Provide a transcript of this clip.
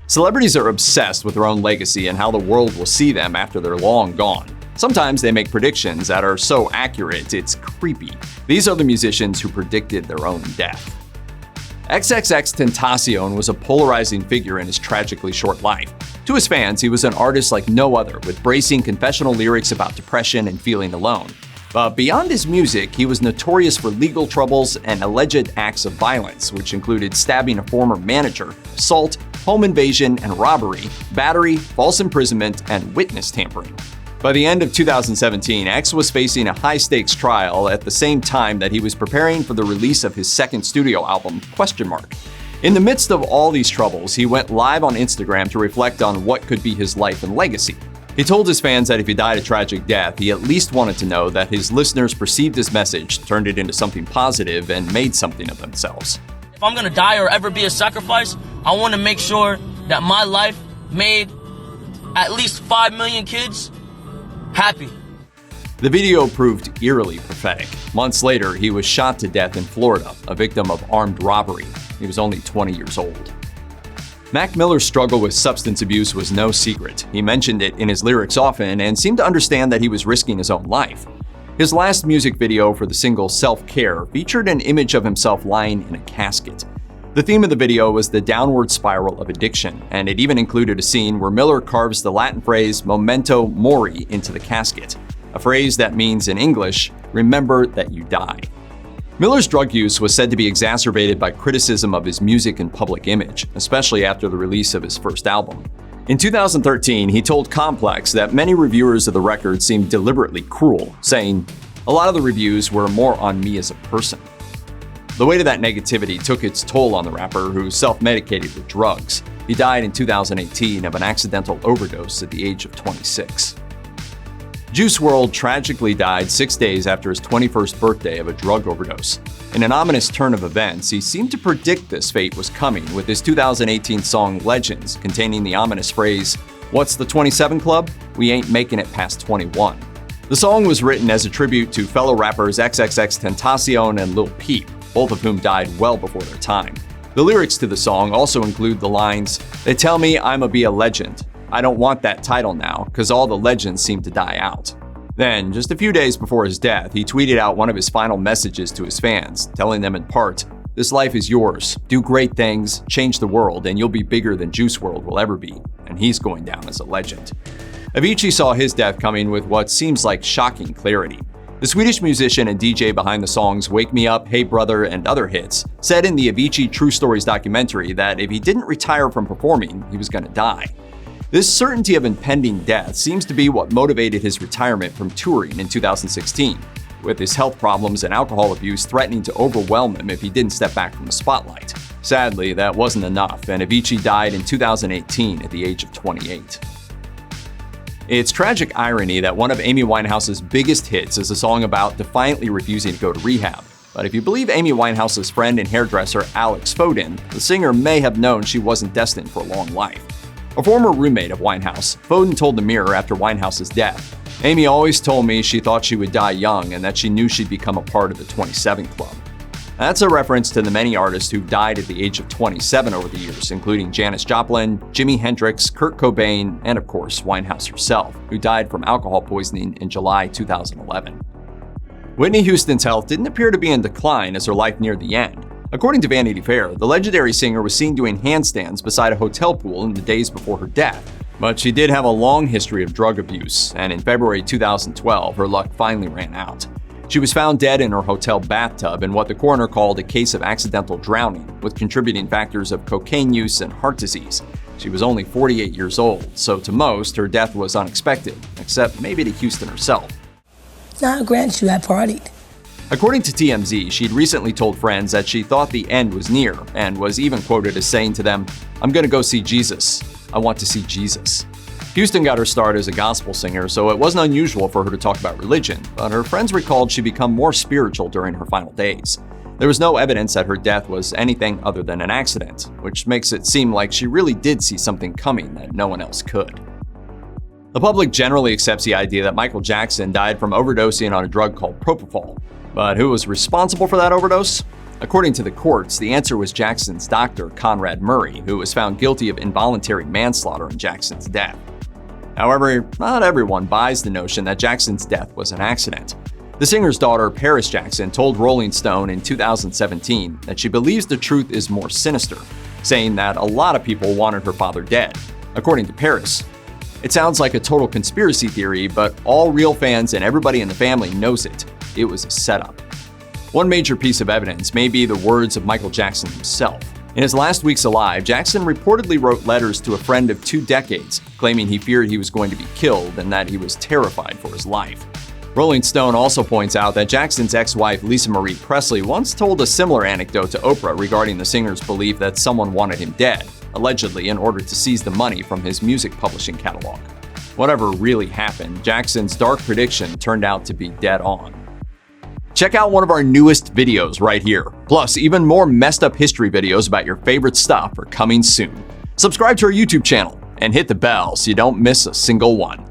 Celebrities are obsessed with their own legacy and how the world will see them after they're long gone. Sometimes they make predictions that are so accurate, it's creepy. These are the musicians who predicted their own death. XXXTentacion was a polarizing figure in his tragically short life. To his fans, he was an artist like no other, with bracing confessional lyrics about depression and feeling alone. But beyond his music, he was notorious for legal troubles and alleged acts of violence, which included stabbing a former manager, assault, home invasion and robbery, battery, false imprisonment, and witness tampering. By the end of 2017, X was facing a high-stakes trial at the same time that he was preparing for the release of his second studio album, ? In the midst of all these troubles, he went live on Instagram to reflect on what could be his life and legacy. He told his fans that if he died a tragic death, he at least wanted to know that his listeners perceived his message, turned it into something positive, and made something of themselves. If I'm gonna die or ever be a sacrifice, I want to make sure that my life made at least 5 million kids happy. The video proved eerily prophetic. Months later, he was shot to death in Florida, a victim of armed robbery. He was only 20 years old. Mac Miller's struggle with substance abuse was no secret. He mentioned it in his lyrics often and seemed to understand that he was risking his own life. His last music video for the single Self-Care featured an image of himself lying in a casket. The theme of the video was the downward spiral of addiction, and it even included a scene where Miller carves the Latin phrase memento mori into the casket, a phrase that means in English, remember that you die. Miller's drug use was said to be exacerbated by criticism of his music and public image, especially after the release of his first album. In 2013, he told Complex that many reviewers of the record seemed deliberately cruel, saying, "A lot of the reviews were more on me as a person." The weight of that negativity took its toll on the rapper, who self-medicated with drugs. He died in 2018 of an accidental overdose at the age of 26. Juice WRLD tragically died 6 days after his 21st birthday of a drug overdose. In an ominous turn of events, he seemed to predict this fate was coming with his 2018 song Legends, containing the ominous phrase, "What's the 27 club? We ain't making it past 21." The song was written as a tribute to fellow rappers XXXTentacion and Lil Peep, both of whom died well before their time. The lyrics to the song also include the lines, "They tell me I'ma be a legend. I don't want that title now, cause all the legends seem to die out." Then, just a few days before his death, he tweeted out one of his final messages to his fans, telling them in part, "This life is yours. Do great things, change the world, and you'll be bigger than Juice WRLD will ever be." And he's going down as a legend. Avicii saw his death coming with what seems like shocking clarity. The Swedish musician and DJ behind the songs Wake Me Up, Hey Brother, and other hits said in the Avicii True Stories documentary that if he didn't retire from performing, he was going to die. This certainty of impending death seems to be what motivated his retirement from touring in 2016, with his health problems and alcohol abuse threatening to overwhelm him if he didn't step back from the spotlight. Sadly, that wasn't enough, and Avicii died in 2018 at the age of 28. It's tragic irony that one of Amy Winehouse's biggest hits is a song about defiantly refusing to go to rehab. But if you believe Amy Winehouse's friend and hairdresser Alex Foden, the singer may have known she wasn't destined for a long life. A former roommate of Winehouse, Foden told the Mirror after Winehouse's death, "Amy always told me she thought she would die young and that she knew she'd become a part of the 27 Club." That's a reference to the many artists who died at the age of 27 over the years, including Janis Joplin, Jimi Hendrix, Kurt Cobain, and of course Winehouse herself, who died from alcohol poisoning in July 2011. Whitney Houston's health didn't appear to be in decline as her life neared the end. According to Vanity Fair, the legendary singer was seen doing handstands beside a hotel pool in the days before her death. But she did have a long history of drug abuse, and in February 2012, her luck finally ran out. She was found dead in her hotel bathtub in what the coroner called a case of accidental drowning, with contributing factors of cocaine use and heart disease. She was only 48 years old, so to most, her death was unexpected, except maybe to Houston herself. Now, granted, you had partied. According to TMZ, she'd recently told friends that she thought the end was near, and was even quoted as saying to them, "I'm gonna go see Jesus. I want to see Jesus." Houston got her start as a gospel singer, so it wasn't unusual for her to talk about religion, but her friends recalled she'd become more spiritual during her final days. There was no evidence that her death was anything other than an accident, which makes it seem like she really did see something coming that no one else could. The public generally accepts the idea that Michael Jackson died from overdosing on a drug called propofol. But who was responsible for that overdose? According to the courts, the answer was Jackson's doctor, Conrad Murray, who was found guilty of involuntary manslaughter in Jackson's death. However, not everyone buys the notion that Jackson's death was an accident. The singer's daughter, Paris Jackson, told Rolling Stone in 2017 that she believes the truth is more sinister, saying that a lot of people wanted her father dead. According to Paris, "It sounds like a total conspiracy theory, but all real fans and everybody in the family knows it. It was a setup." One major piece of evidence may be the words of Michael Jackson himself. In his last weeks alive, Jackson reportedly wrote letters to a friend of 2 decades, claiming he feared he was going to be killed and that he was terrified for his life. Rolling Stone also points out that Jackson's ex-wife Lisa Marie Presley once told a similar anecdote to Oprah regarding the singer's belief that someone wanted him dead, allegedly in order to seize the money from his music publishing catalog. Whatever really happened, Jackson's dark prediction turned out to be dead on. Check out one of our newest videos right here. Plus, even more messed up history videos about your favorite stuff are coming soon. Subscribe to our YouTube channel and hit the bell so you don't miss a single one.